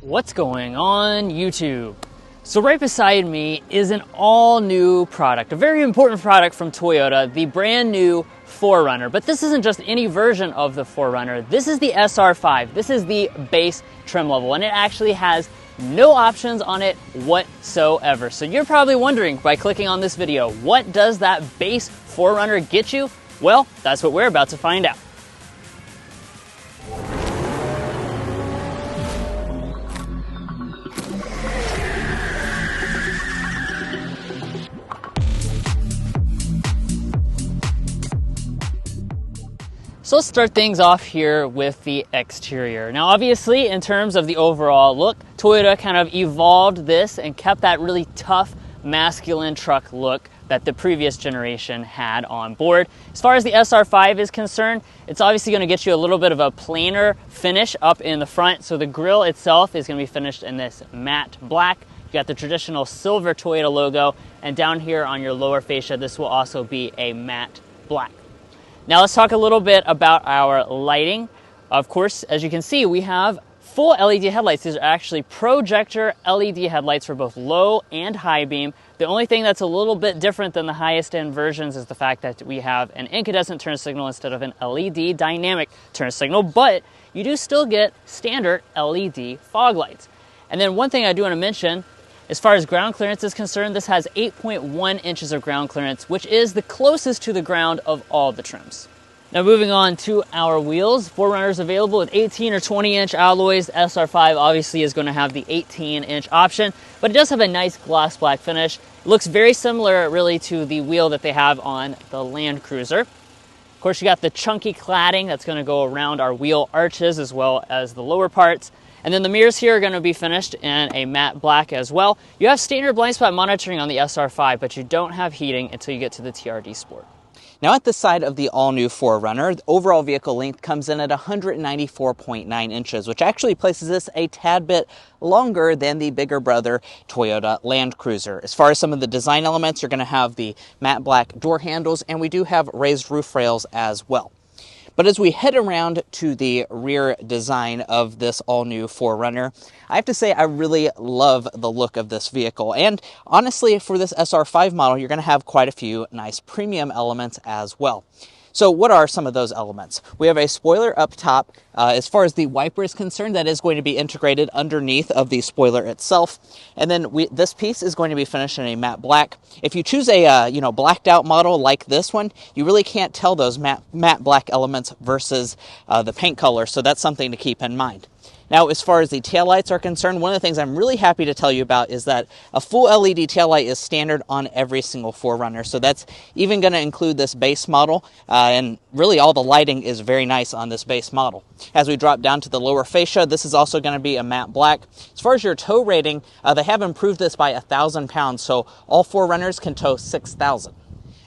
What's going on YouTube? So right beside me is an all new product, a very important product from Toyota, the brand new 4Runner. But this isn't just any version of the 4Runner. This is the SR5. This is the base trim level, and it actually has no options on it whatsoever. So you're probably wondering by clicking on this video, what does that base 4Runner get you? Well, that's what we're about to find out. So let's start things off here with the exterior. Now obviously in terms of the overall look, Toyota kind of evolved this and kept that really tough masculine truck look that the previous generation had on board. As far as the SR5 is concerned, it's obviously going to get you a little bit of a plainer finish up in the front. So the grille itself is going to be finished in this matte black. You got the traditional silver Toyota logo, and down here on your lower fascia, this will also be a matte black. Now let's talk a little bit about our lighting. Of course, as you can see, we have full LED headlights. These are actually projector LED headlights for both low and high beam. The only thing that's a little bit different than the highest end versions is the fact that we have an incandescent turn signal instead of an LED dynamic turn signal, but you do still get standard LED fog lights. And then one thing I do want to mention, as far as ground clearance is concerned, this has 8.1 inches of ground clearance, which is the closest to the ground of all the trims. Now moving on to our wheels, 4Runners available with 18 or 20-inch alloys. SR5 obviously is going to have the 18-inch option, but it does have a nice gloss black finish. It looks very similar really to the wheel that they have on the Land Cruiser. Of course, you got the chunky cladding that's going to go around our wheel arches as well as the lower parts. And then the mirrors here are going to be finished in a matte black as well. You have standard blind spot monitoring on the SR5, but you don't have heating until you get to the TRD Sport. Now at the side of the all-new 4Runner, the overall vehicle length comes in at 194.9 inches, which actually places this a tad bit longer than the bigger brother Toyota Land Cruiser. As far as some of the design elements, you're going to have the matte black door handles, and we do have raised roof rails as well. But as we head around to the rear design of this all-new 4Runner, I have to say I really love the look of this vehicle. And honestly, for this SR5 model, you're going to have quite a few nice premium elements as well. So what are some of those elements? We have a spoiler up top. As far as the wiper is concerned, that is going to be integrated underneath of the spoiler itself. And then this piece is going to be finished in a matte black. If you choose a blacked out model like this one, you really can't tell those matte black elements versus the paint color. So that's something to keep in mind. Now, as far as the taillights are concerned, one of the things I'm really happy to tell you about is that a full LED taillight is standard on every single 4Runner. So that's even going to include this base model, and really all the lighting is very nice on this base model. As we drop down to the lower fascia, this is also going to be a matte black. As far as your tow rating, they have improved this by 1,000 pounds, so all 4Runners can tow 6,000.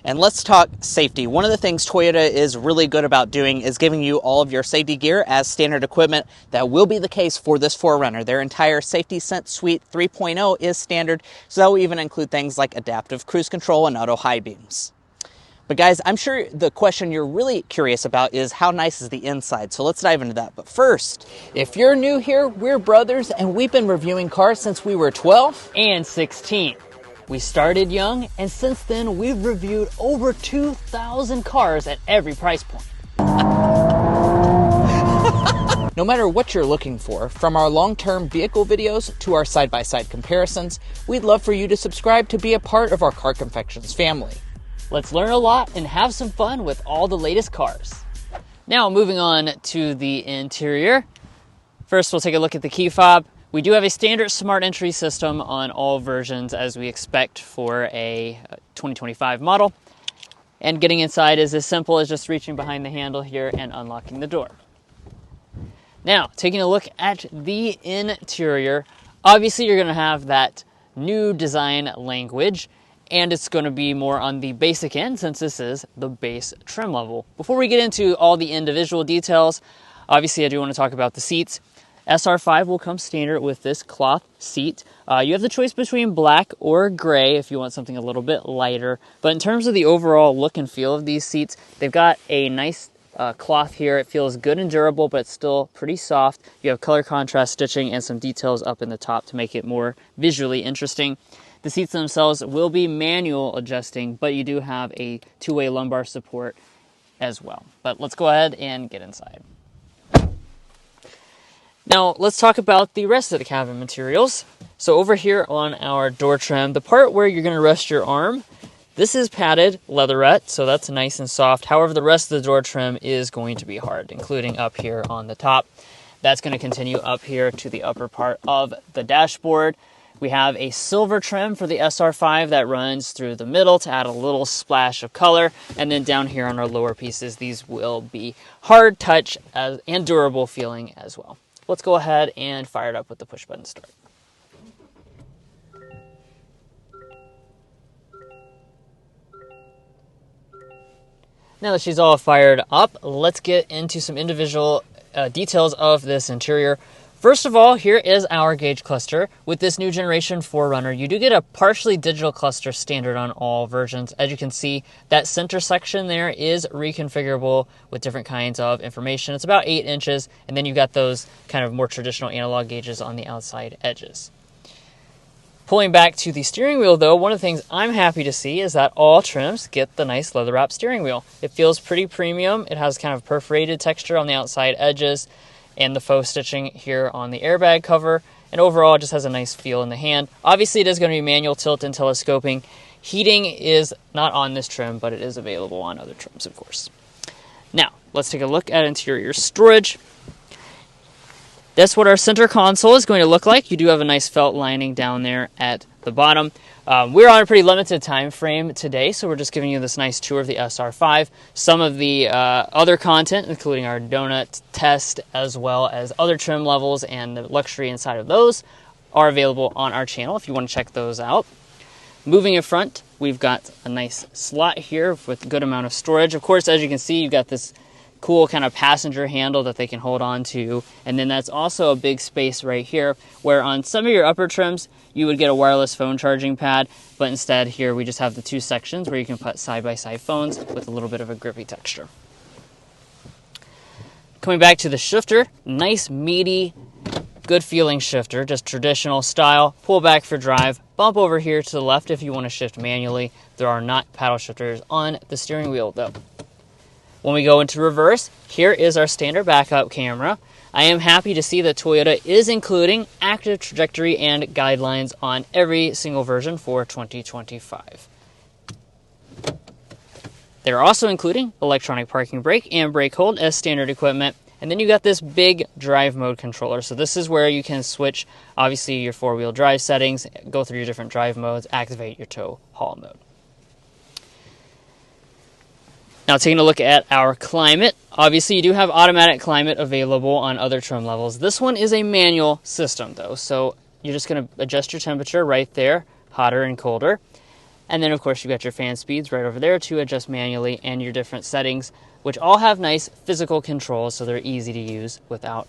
And let's talk safety. One of the things Toyota is really good about doing is giving you all of your safety gear as standard equipment. That will be the case for this 4Runner. Their entire Safety Sense Suite 3.0 is standard, so that will even include things like adaptive cruise control and auto high beams. But guys, I'm sure the question you're really curious about is how nice is the inside, so let's dive into that. But first, if you're new here, we're brothers and we've been reviewing cars since we were 12 and 16. We started young, and since then, we've reviewed over 2,000 cars at every price point. No matter what you're looking for, from our long-term vehicle videos to our side-by-side comparisons, we'd love for you to subscribe to be a part of our Car Confections family. Let's learn a lot and have some fun with all the latest cars. Now, moving on to the interior. First, we'll take a look at the key fob. We do have a standard smart entry system on all versions as we expect for a 2025 model. And getting inside is as simple as just reaching behind the handle here and unlocking the door. Now, taking a look at the interior, obviously you're going to have that new design language, and it's going to be more on the basic end since this is the base trim level. Before we get into all the individual details, obviously I do want to talk about the seats. SR5 will come standard with this cloth seat. You have the choice between black or gray if you want something a little bit lighter. But in terms of the overall look and feel of these seats, they've got a nice cloth here. It feels good and durable, but it's still pretty soft. You have color contrast stitching and some details up in the top to make it more visually interesting. The seats themselves will be manual adjusting, but you do have a two-way lumbar support as well. But let's go ahead and get inside. Now let's talk about the rest of the cabin materials. So over here on our door trim, the part where you're going to rest your arm, this is padded leatherette, so that's nice and soft. However, the rest of the door trim is going to be hard, including up here on the top. That's going to continue up here to the upper part of the dashboard. We have a silver trim for the SR5 that runs through the middle to add a little splash of color. And then down here on our lower pieces, these will be hard touch and durable feeling as well. Let's go ahead and fire it up with the push button start. Now that she's all fired up, let's get into some individual details of this interior. First of all, here is our gauge cluster. With this new generation 4Runner, you do get a partially digital cluster standard on all versions. As you can see, that center section there is reconfigurable with different kinds of information. It's about 8 inches, and then you've got those kind of more traditional analog gauges on the outside edges. Pulling back to the steering wheel, though, one of the things I'm happy to see is that all trims get the nice leather wrap steering wheel. It feels pretty premium. It has kind of perforated texture on the outside edges, and the faux stitching here on the airbag cover, and overall it just has a nice feel in the hand. Obviously it is going to be manual tilt and telescoping. Heating is not on this trim, but it is available on other trims, of course. Now, let's take a look at interior storage. That's what our center console is going to look like. You do have a nice felt lining down there at the bottom. We're on a pretty limited time frame today, so we're just giving you this nice tour of the SR5. Some of the other content, including our donut test, as well as other trim levels and the luxury inside of those, are available on our channel if you want to check those out. Moving in front, we've got a nice slot here with a good amount of storage. Of course, as you can see, you've got this cool kind of passenger handle that they can hold on to, and then that's also a big space right here where on some of your upper trims you would get a wireless phone charging pad, but instead here we just have the two sections where you can put side-by-side phones with a little bit of a grippy texture. Coming back to the shifter, nice meaty good feeling shifter, just traditional style. Pull back for drive, bump over here to the left if you want to shift manually. There are not paddle shifters on the steering wheel though. When we go into reverse, here is our standard backup camera. I am happy to see that Toyota is including active trajectory and guidelines on every single version for 2025. They're also including electronic parking brake and brake hold as standard equipment. And then you got this big drive mode controller. So this is where you can switch, obviously, your four-wheel drive settings, go through your different drive modes, activate your tow haul mode. Now taking a look at our climate, obviously you do have automatic climate available on other trim levels. This one is a manual system though, so you're just going to adjust your temperature right there, hotter and colder. And then of course you've got your fan speeds right over there to adjust manually, and your different settings, which all have nice physical controls so they're easy to use without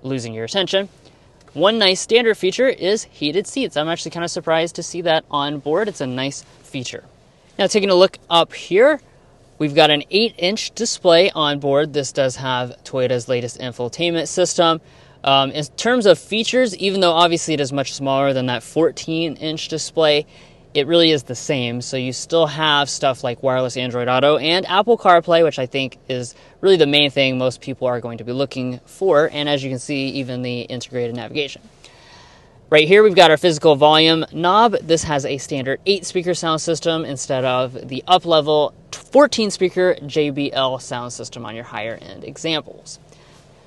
losing your attention. One nice standard feature is heated seats. I'm actually kind of surprised to see that on board. It's a nice feature. Now taking a look up here, we've got an 8-inch display on board. This does have Toyota's latest infotainment system. In terms of features, even though obviously it is much smaller than that 14-inch display, it really is the same. So you still have stuff like wireless Android Auto and Apple CarPlay, which I think is really the main thing most people are going to be looking for. And as you can see, even the integrated navigation. Right here, we've got our physical volume knob. This has a standard 8-speaker sound system instead of the up-level 14-speaker JBL sound system on your higher-end examples.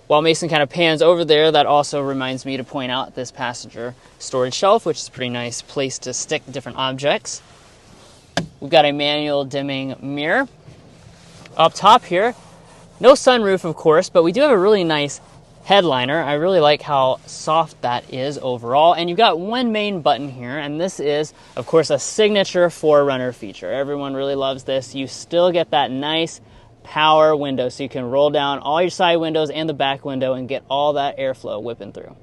While Mason kind of pans over there, that also reminds me to point out this passenger storage shelf, which is a pretty nice place to stick different objects. We've got a manual dimming mirror. Up top here, no sunroof, of course, but we do have a really nice headliner. I really like how soft that is overall. And you've got one main button here, and this is, of course, a signature 4Runner feature. Everyone really loves this. You still get that nice power window, so you can roll down all your side windows and the back window and get all that airflow whipping through.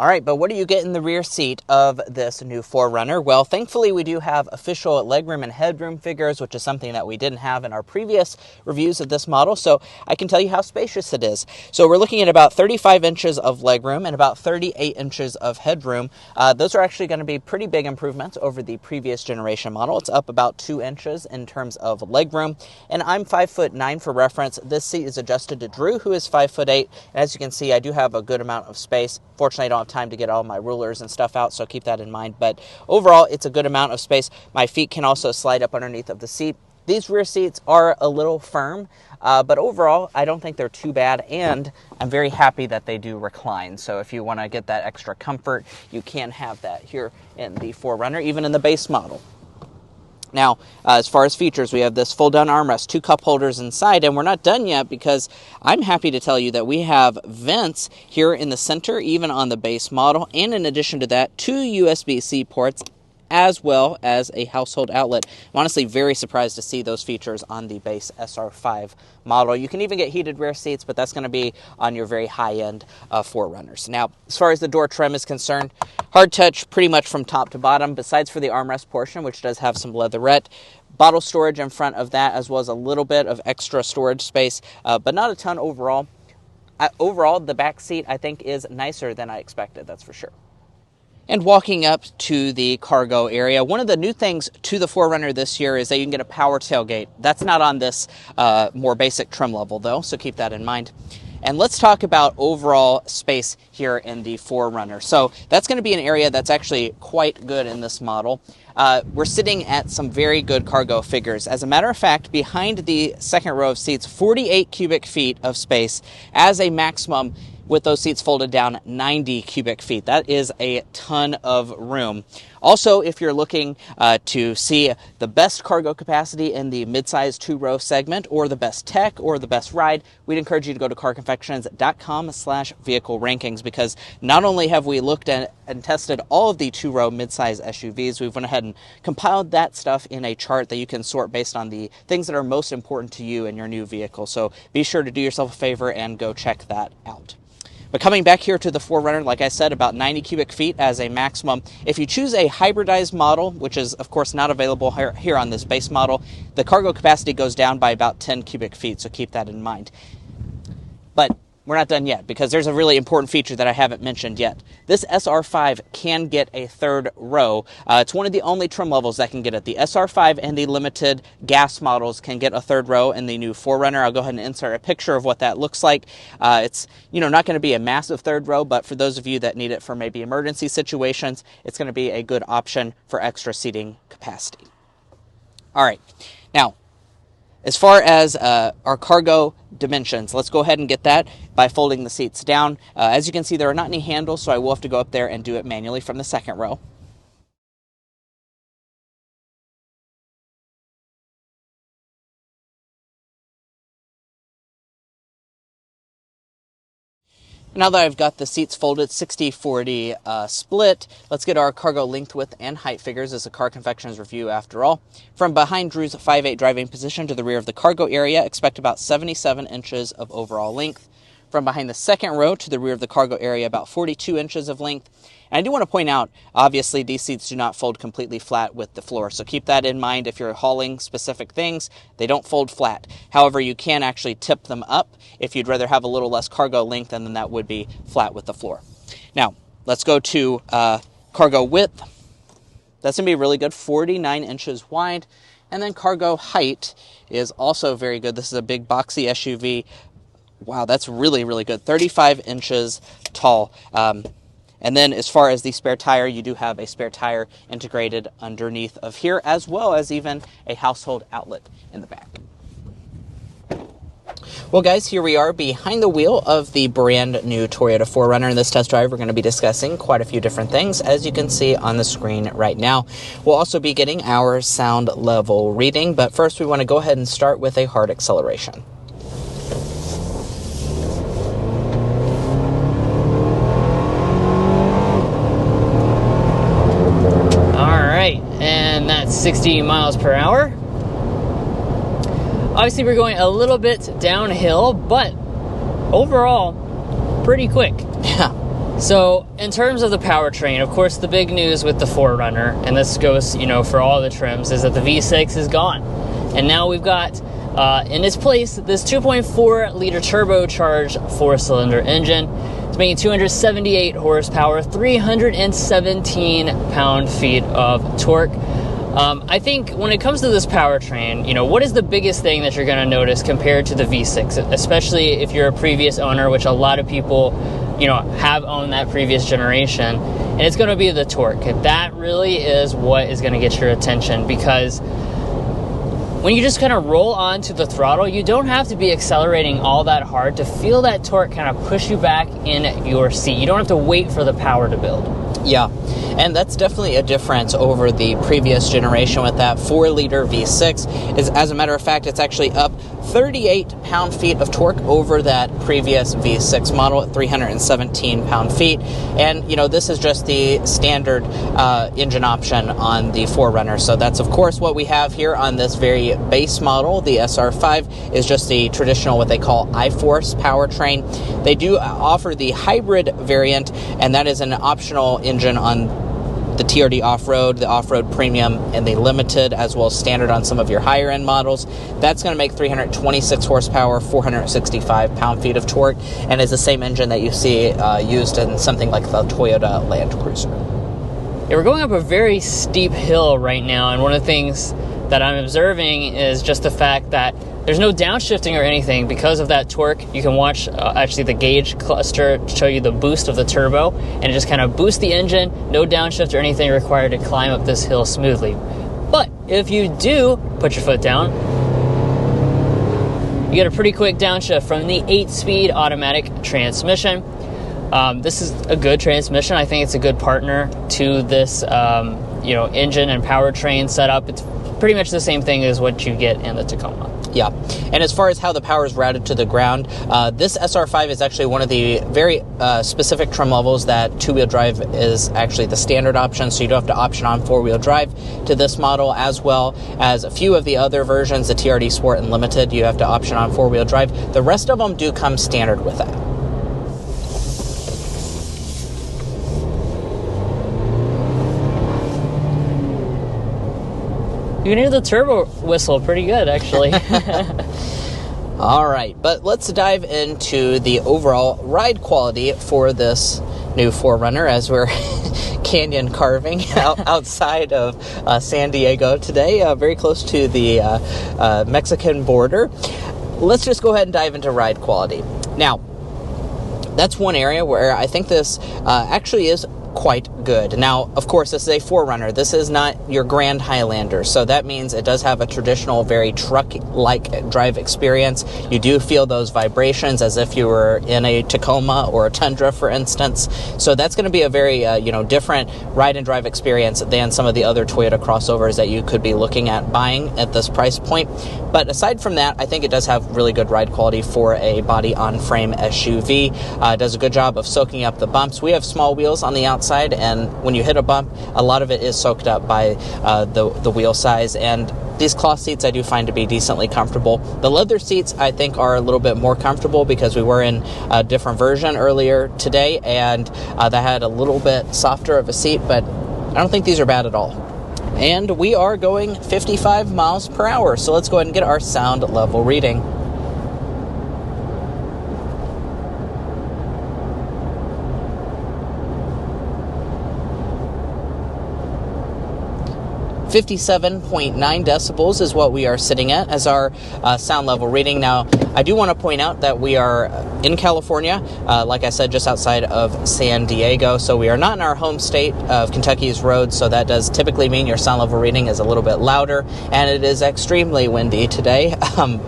All right, but what do you get in the rear seat of this new 4Runner? Well, thankfully we do have official legroom and headroom figures, which is something that we didn't have in our previous reviews of this model, so I can tell you how spacious it is. So we're looking at about 35 inches of legroom and about 38 inches of headroom. Those are actually going to be pretty big improvements over the previous generation model. It's up about 2 inches in terms of legroom, and I'm 5'9" for reference. This seat is adjusted to Drew, who is 5'8", and as you can see, I do have a good amount of space. Fortunately, I don't have time to get all my rulers and stuff out, so keep that in mind. But overall, it's a good amount of space. My feet can also slide up underneath of the seat. These rear seats are a little firm, but overall, I don't think they're too bad, and I'm very happy that they do recline. So if you want to get that extra comfort, you can have that here in the 4Runner, even in the base model. Now, as far as features, we have this fold-down armrest, 2 cup holders inside, and we're not done yet because I'm happy to tell you that we have vents here in the center, even on the base model, and in addition to that, 2 USB-C ports, as well as a household outlet. I'm honestly very surprised to see those features on the base SR5 model. You can even get heated rear seats, but that's going to be on your very high-end 4Runners. Now, as far as the door trim is concerned, hard touch pretty much from top to bottom, besides for the armrest portion, which does have some leatherette. Bottle storage in front of that, as well as a little bit of extra storage space, but not a ton overall. Overall, the back seat, I think, is nicer than I expected, that's for sure. And walking up to the cargo area, one of the new things to the 4Runner this year is that you can get a power tailgate. That's not on this more basic trim level, though, so keep that in mind. And let's talk about overall space here in the 4Runner. So that's going to be an area that's actually quite good in this model. We're sitting at some very good cargo figures. As a matter of fact, behind the second row of seats, 48 cubic feet of space as a maximum, with those seats folded down 90 cubic feet. That is a ton of room. Also, if you're looking to see the best cargo capacity in the midsize 2-row segment, or the best tech, or the best ride, we'd encourage you to go to carconfections.com/vehicle rankings, because not only have we looked at and tested all of the 2-row midsize SUVs, we've went ahead and compiled that stuff in a chart that you can sort based on the things that are most important to you in your new vehicle. So be sure to do yourself a favor and go check that out. But coming back here to the 4Runner, like I said, about 90 cubic feet as a maximum. If you choose a hybridized model, which is, of course, not available here on this base model, the cargo capacity goes down by about 10 cubic feet, so keep that in mind. But we're not done yet, because there's a really important feature that I haven't mentioned yet. This SR5 can get a third row. It's one of the only trim levels that can get it. The SR5 and the limited gas models can get a third row in the new 4Runner. I'll go ahead and insert a picture of what that looks like. It's not going to be a massive third row, but for those of you that need it for maybe emergency situations, it's going to be a good option for extra seating capacity. All right, now, as far as our cargo dimensions, let's go ahead and get that by folding the seats down. As you can see, there are not any handles, so I will have to go up there and do it manually from the second row. Now that I've got the seats folded 60-40 split, let's get our cargo length, width, and height figures as a Car Confections review after all. From behind Drew's 5'8" driving position to the rear of the cargo area, expect about 77 inches of overall length. From behind the second row to the rear of the cargo area, about 42 inches of length. And I do want to point out, obviously, these seats do not fold completely flat with the floor, so keep that in mind if you're hauling specific things. They don't fold flat. However, you can actually tip them up if you'd rather have a little less cargo length, and then that would be flat with the floor. Now, let's go to cargo width. That's going to be really good, 49 inches wide. And then cargo height is also very good. This is a big boxy SUV. Wow, that's really, really good. 35 inches tall. And then as far as the spare tire, you do have a spare tire integrated underneath of here, as well as even a household outlet in the back. Well, guys, here we are behind the wheel of the brand new Toyota 4Runner. In this test drive, we're going to be discussing quite a few different things, as you can see on the screen right now. We'll also be getting our sound level reading, but first we want to go ahead and start with a hard acceleration. And that's 60 miles per hour. Obviously, we're going a little bit downhill, but overall, pretty quick. Yeah. So in terms of the powertrain, of course, the big news with the 4Runner, and this goes, for all the trims, is that the V6 is gone. And now we've got, in its place, this 2.4 liter turbocharged 4-cylinder engine. It's making 278 horsepower, 317 pound-feet of torque. I think when it comes to this powertrain, what is the biggest thing that you're going to notice compared to the V6, especially if you're a previous owner, which a lot of people have owned that previous generation, and it's going to be the torque. That really is what is going to get your attention, because when you just kind of roll onto the throttle, you don't have to be accelerating all that hard to feel that torque kind of push you back in your seat. You don't have to wait for the power to build. Yeah, and that's definitely a difference over the previous generation with that 4-liter V6. As a matter of fact, it's actually up 38 pound-feet of torque over that previous V6 model at 317 pound-feet. And, this is just the standard engine option on the 4Runner. So that's, of course, what we have here on this very base model. The SR5 is just the traditional, what they call I-Force powertrain. They do offer the hybrid variant, and that is an optional engine on the TRD Off-Road, the Off-Road Premium, and the Limited, as well as standard on some of your higher-end models. That's going to make 326 horsepower, 465 pound-feet of torque, and is the same engine that you see used in something like the Toyota Land Cruiser. Yeah, we're going up a very steep hill right now, and one of the things that I'm observing is just the fact that there's no downshifting or anything. Because of that torque, you can watch actually the gauge cluster show you the boost of the turbo, and it just kind of boosts the engine. No downshift or anything required to climb up this hill smoothly. But if you do put your foot down, you get a pretty quick downshift from the 8-speed automatic transmission. This is a good transmission. I think it's a good partner to this engine and powertrain setup. It's pretty much the same thing as what you get in the Tacoma. Yeah, and as far as how the power is routed to the ground, this SR5 is actually one of the very specific trim levels that two-wheel drive is actually the standard option, so you don't have to option on four-wheel drive to this model, as well as a few of the other versions, the TRD Sport and Limited, you have to option on four-wheel drive. The rest of them do come standard with that. You can hear the turbo whistle pretty good, actually. All right, but let's dive into the overall ride quality for this new 4Runner as we're canyon carving outside of San Diego today, very close to the Mexican border. Let's just go ahead and dive into ride quality. Now, that's one area where I think this actually is quite good. Now, of course, this is a 4Runner. This is not your Grand Highlander, so that means it does have a traditional, very truck-like drive experience. You do feel those vibrations as if you were in a Tacoma or a Tundra, for instance. So that's going to be a very, different ride and drive experience than some of the other Toyota crossovers that you could be looking at buying at this price point. But aside from that, I think it does have really good ride quality for a body-on-frame SUV. It does a good job of soaking up the bumps. We have small wheels on the outside, and when you hit a bump, a lot of it is soaked up by the wheel size. And these cloth seats I do find to be decently comfortable. The leather seats I think are a little bit more comfortable because we were in a different version earlier today, and that had a little bit softer of a seat, but I don't think these are bad at all. And we are going 55 miles per hour, so let's go ahead and get our sound level reading. .9 decibels is what we are sitting at as our sound level reading. Now, I do want to point out that we are in California, like I said, just outside of San Diego, so we are not in our home state of Kentucky's roads, so that does typically mean your sound level reading is a little bit louder, and it is extremely windy today.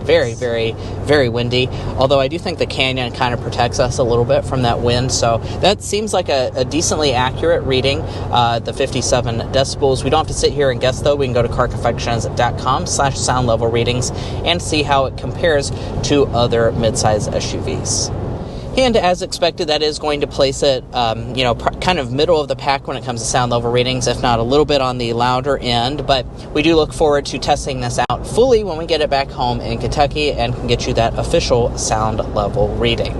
Very, very, very windy, although I do think the canyon kind of protects us a little bit from that wind, so that seems like a decently accurate reading, the 57 decibels. We don't have to sit here and guess, though. We can go to carconfections.com/sound level readings and see how it compares to other midsize SUVs. And as expected, that is going to place it, kind of middle of the pack when it comes to sound level readings, if not a little bit on the louder end. But we do look forward to testing this out fully when we get it back home in Kentucky and can get you that official sound level reading.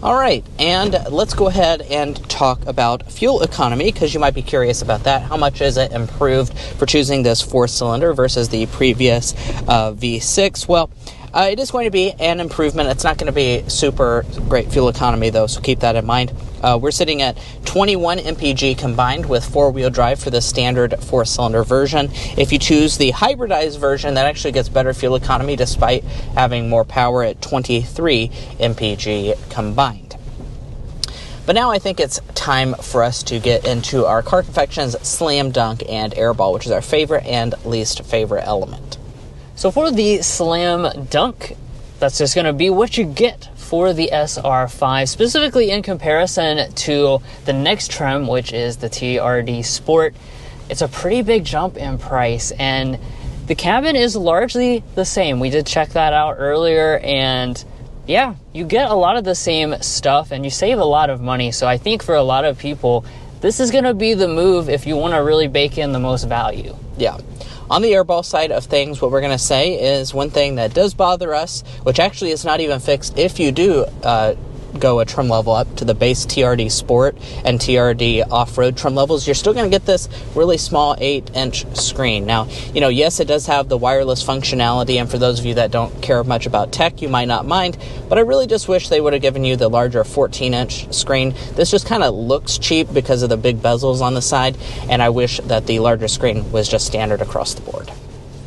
All right, and let's go ahead and talk about fuel economy, because you might be curious about that. How much is it improved for choosing this 4-cylinder versus the previous V6? Well, it is going to be an improvement. It's not going to be super great fuel economy, though, so keep that in mind. We're sitting at 21 mpg combined with 4-wheel drive for the standard 4-cylinder version. If you choose the hybridized version, that actually gets better fuel economy despite having more power at 23 mpg combined. But now I think it's time for us to get into our Car Confections Slam Dunk and Airball, which is our favorite and least favorite element. So for the Slam Dunk, that's just going to be what you get for the SR5, specifically in comparison to the next trim, which is the TRD Sport. It's a pretty big jump in price, and the cabin is largely the same. We did check that out earlier, and yeah, you get a lot of the same stuff, and you save a lot of money. So I think for a lot of people, this is going to be the move if you want to really bake in the most value. Yeah. On the Airball side of things, what we're going to say is one thing that does bother us, which actually is not even fixed if you do go a trim level up to the base TRD Sport and TRD Off-Road trim levels, you're still going to get this really small 8-inch screen. Now, yes, it does have the wireless functionality, and for those of you that don't care much about tech, you might not mind, but I really just wish they would have given you the larger 14-inch screen. This just kind of looks cheap because of the big bezels on the side, and I wish that the larger screen was just standard across the board.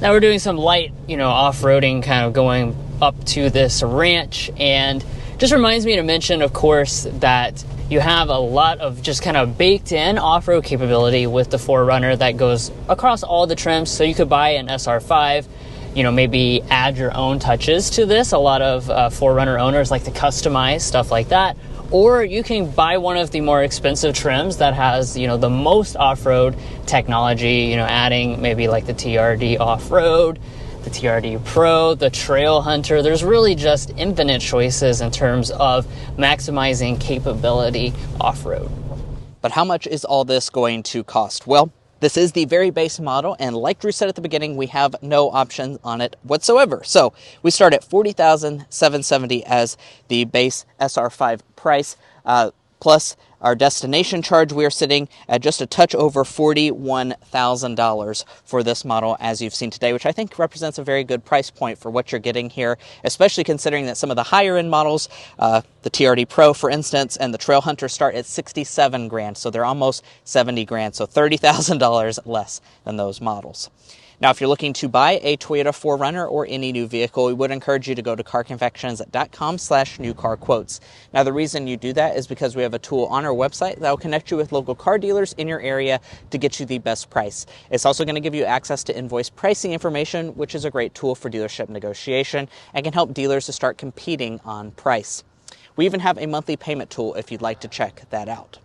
Now we're doing some light, off-roading, kind of going up to this ranch, and just reminds me to mention, of course, that you have a lot of just kind of baked in off-road capability with the 4Runner that goes across all the trims. So you could buy an SR5, maybe add your own touches to this. A lot of 4Runner owners like to customize stuff like that. Or you can buy one of the more expensive trims that has, the most off-road technology, adding maybe like the TRD Off-Road, the TRD Pro, the Trail Hunter. There's really just infinite choices in terms of maximizing capability off-road. But how much is all this going to cost? Well, this is the very base model, and like Drew said at the beginning, we have no options on it whatsoever. So we start at $40,770 as the base SR5 price, plus our destination charge. We are sitting at just a touch over $41,000 for this model, as you've seen today, which I think represents a very good price point for what you're getting here, especially considering that some of the higher end models, the TRD Pro, for instance, and the Trail Hunter start at 67 grand. So they're almost 70 grand. So $30,000 less than those models. Now, if you're looking to buy a Toyota 4Runner or any new vehicle, we would encourage you to go to carconfections.com/newcarquotes. Now, the reason you do that is because we have a tool on our website that will connect you with local car dealers in your area to get you the best price. It's also going to give you access to invoice pricing information, which is a great tool for dealership negotiation and can help dealers to start competing on price. We even have a monthly payment tool if you'd like to check that out.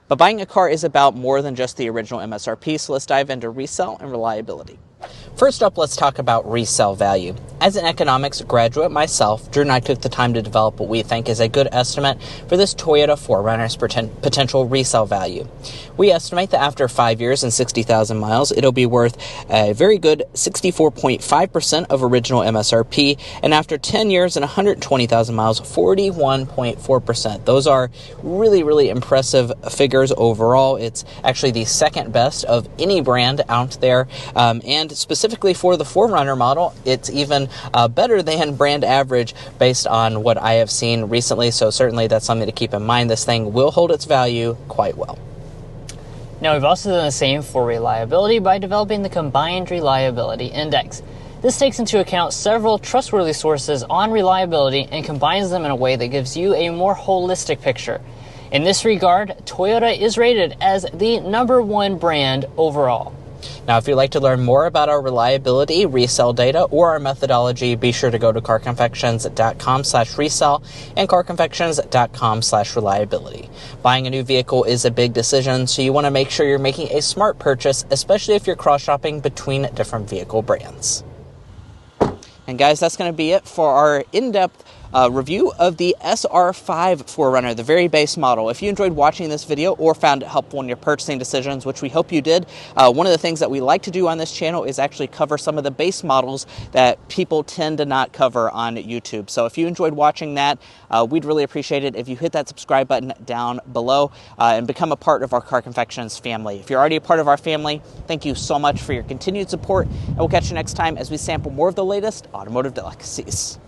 But buying a car is about more than just the original MSRP, so let's dive into resale and reliability. First up, let's talk about resale value. As an economics graduate myself, Drew and I took the time to develop what we think is a good estimate for this Toyota 4Runner's potential resale value. We estimate that after 5 years and 60,000 miles, it'll be worth a very good 64.5% of original MSRP, and after 10 years and 120,000 miles, 41.4%. Those are really, really impressive figures overall. It's actually the second best of any brand out there, and specifically for the 4Runner model, it's even better than brand average based on what I have seen recently, so certainly that's something to keep in mind. This thing will hold its value quite well. Now, we've also done the same for reliability by developing the Combined Reliability Index. This takes into account several trustworthy sources on reliability and combines them in a way that gives you a more holistic picture. In this regard, Toyota is rated as the #1 brand overall. Now, if you'd like to learn more about our reliability, resale data, or our methodology, be sure to go to carconfections.com/resale and carconfections.com/reliability. Buying a new vehicle is a big decision, so you want to make sure you're making a smart purchase, especially if you're cross-shopping between different vehicle brands. And guys, that's going to be it for our in-depth review of the SR5 4Runner, the very base model. If you enjoyed watching this video or found it helpful in your purchasing decisions, which we hope you did, one of the things that we like to do on this channel is actually cover some of the base models that people tend to not cover on YouTube. So if you enjoyed watching that, we'd really appreciate it if you hit that subscribe button down below and become a part of our Car Confections family. If you're already a part of our family, thank you so much for your continued support, and we'll catch you next time as we sample more of the latest automotive delicacies.